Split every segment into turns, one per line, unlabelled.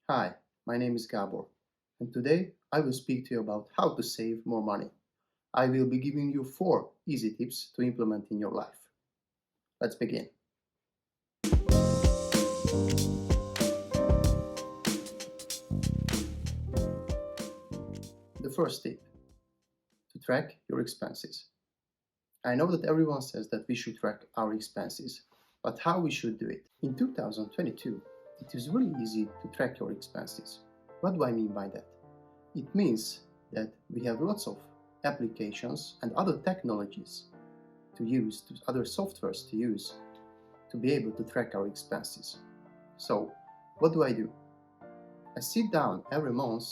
Hi, my name is Gabor, and today I will speak to you about how to save more money. I will be giving you 4 easy tips to implement in your life. Let's begin. The first tip, to track your expenses. I know that everyone says that we should track our expenses, but how we should do it? In 2022, it is really easy to track your expenses. What do I mean by that? It means that we have lots of applications and other technologies to use, other softwares to use to be able to track our expenses. So, what do? I sit down every month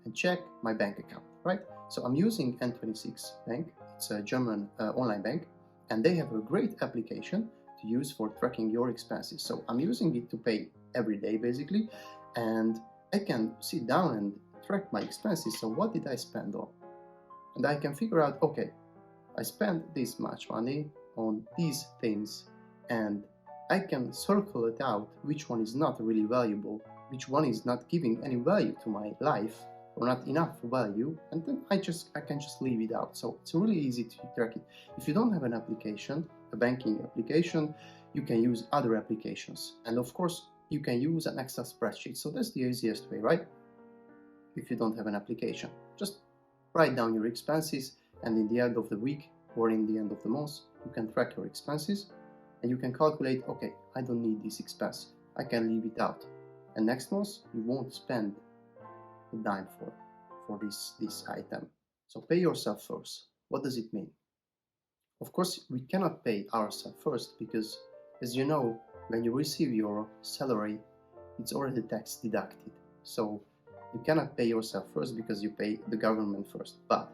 and check my bank account, right? So I'm using N26 Bank, it's a German online bank, and they have a great application to use for tracking your expenses. So I'm using it to pay every day basically, and I can sit down and track my expenses. So what did I spend on? And I can figure out, okay, I spent this much money on these things, and I can circle it out which one is not really valuable, which one is not giving any value to my life or not enough value, and then I can just leave it out. So it's really easy to track it. If you don't have an application, a banking application, you can use other applications, and of course you can use an Excel spreadsheet. So that's the easiest way, right? If you don't have an application, just write down your expenses, and in the end of the week or in the end of the month you can track your expenses and you can calculate, okay, I don't need this expense, I can leave it out, and next month you won't spend a dime for this item. So pay yourself first. What does it mean? Of course we cannot pay ourselves first because, as you know, when you receive your salary it's already tax deducted, so you cannot pay yourself first because you pay the government first. But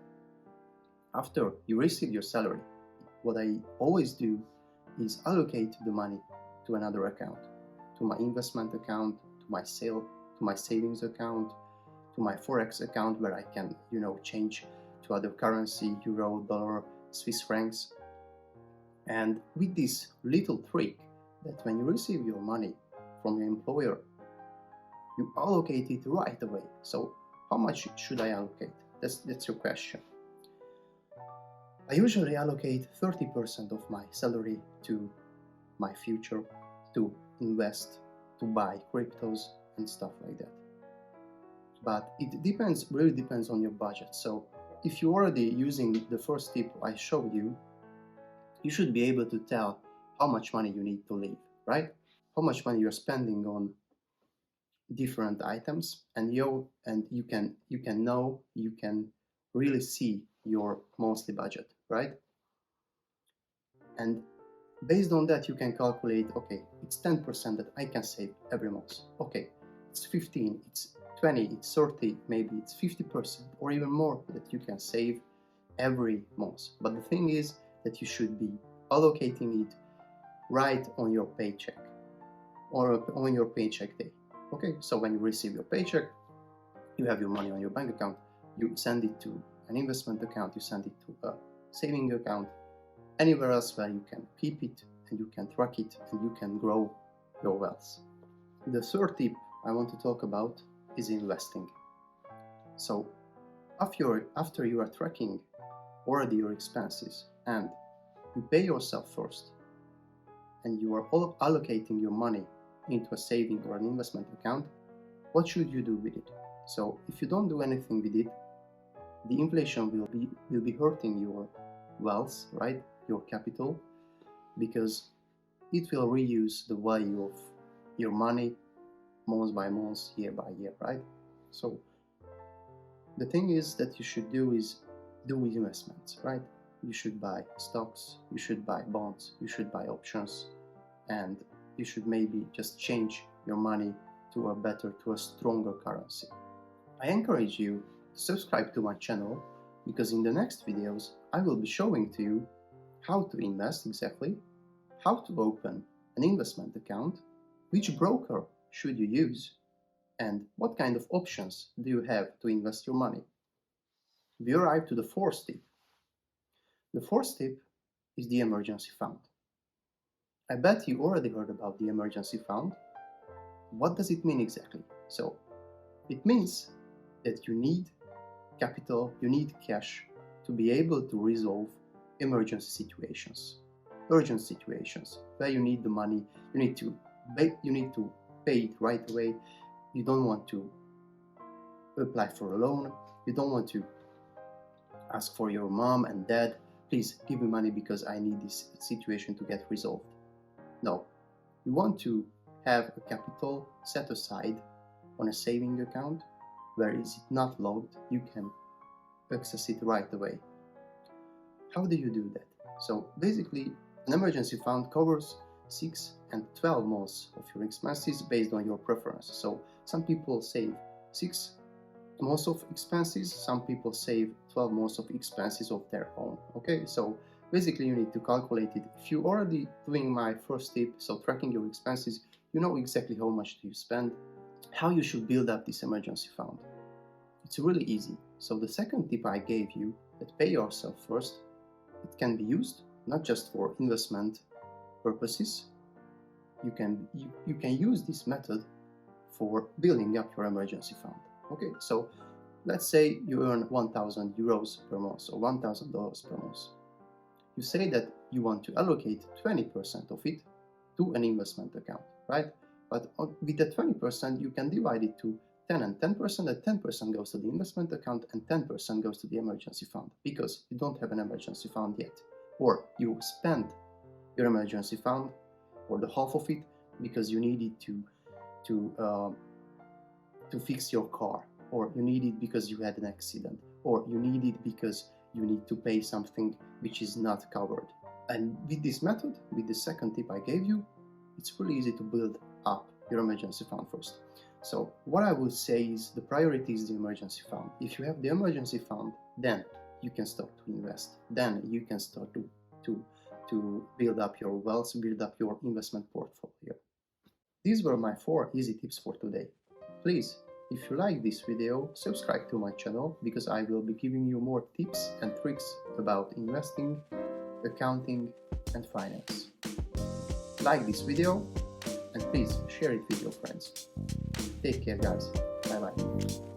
after you receive your salary, what I always do is allocate the money to another account, to my investment account, to my savings account, to my forex account where I can, change to other currency, euro, dollar, Swiss francs. And with this little trick, that when you receive your money from your employer, you allocate it right away. So how much should I allocate? That's your question. I usually allocate 30% of my salary to my future, to invest, to buy cryptos and stuff like that. But it really depends on your budget. So if you're already using the first tip I showed you, you should be able to tell how much money you need to live, right? How much money you're spending on different items, and you can really see your monthly budget, right? And based on that you can calculate, okay, it's 10% that I can save every month, okay, it's 15, it's 20, it's 30, maybe it's 50% or even more that you can save every month. But the thing is that you should be allocating it right on your paycheck or on your paycheck day. Okay, so when you receive your paycheck, you have your money on your bank account, you send it to an investment account, you send it to a saving account, anywhere else where you can keep it and you can track it and you can grow your wealth. The third tip I want to talk about is investing. So after you are tracking already your expenses and you pay yourself first and you are allocating your money into a saving or an investment account, what should you do with it? So if you don't do anything with it, the inflation will be hurting your wealth, right? Your capital, because it will reuse the value of your money month by month, year by year, right? So the thing is that you should do is do investments, right? You should buy stocks, you should buy bonds, you should buy options, and you should maybe just change your money to a stronger currency. I encourage you to subscribe to my channel, because in the next videos I will be showing to you how to invest exactly, how to open an investment account, which broker should you use, and what kind of options do you have to invest your money. We arrive to the fourth tip. The fourth tip is the emergency fund. I bet you already heard about the emergency fund. What does it mean exactly? So, It means that you need capital, you need cash to be able to resolve emergency situations, urgent situations where you need the money, you need to pay it right away. You don't want to apply for a loan, you don't want to ask for your mom and dad, please give me money because I need this situation to get resolved. No, you want to have a capital set aside on a saving account where is it not logged, you can access it right away. How do you do that? So basically, an emergency fund covers 6 and 12 months of your expenses based on your preferences. So some people save 6 months of expenses, some people save 12 months of expenses of their own. Okay, so basically you need to calculate it. If you're already doing my first tip, so tracking your expenses, you know exactly how much do you spend, how you should build up this emergency fund. It's really easy. So the second tip I gave you, that pay yourself first, it can be used not just for investment purposes. You can use this method for building up your emergency fund. Okay, so let's say you earn 1,000 euros per month or $1,000 per month. You say that you want to allocate 20% of it to an investment account, right? But with the 20%, you can divide it to 10 and 10%, and 10% goes to the investment account and 10% goes to the emergency fund because you don't have an emergency fund yet. Or you spend your emergency fund or the half of it because you need it to fix your car, or you need it because you had an accident, or you need it because you need to pay something which is not covered. And with this method, with the second tip I gave you, it's really easy to build up your emergency fund first. So what I would say is the priority is the emergency fund. If you have the emergency fund, then you can start to invest. Then you can start to build up your wealth, build up your investment portfolio. These were my 4 easy tips for today. Please, if you like this video, subscribe to my channel because I will be giving you more tips and tricks about investing, accounting and finance. Like this video and please share it with your friends. Take care guys. Bye bye.